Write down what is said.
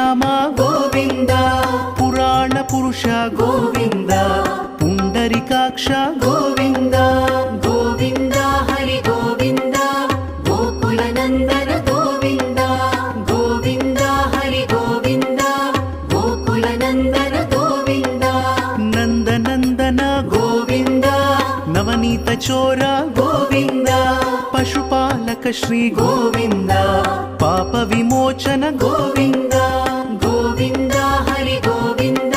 శ్రీరామ గోవింద పురాణ పురుష గోవింద పుండరికాక్ష గోవింద గోవింద హరి గోవింద గోకుల నందన గోవింద గోవింద హరి గోవింద గోకుల నందన గోవింద నందనందన గోవింద నవనీత చోర గోవింద పశుపాలక శ్రీ గోవింద పాప విమోచన గోవింద గోవింద హరి గోవింద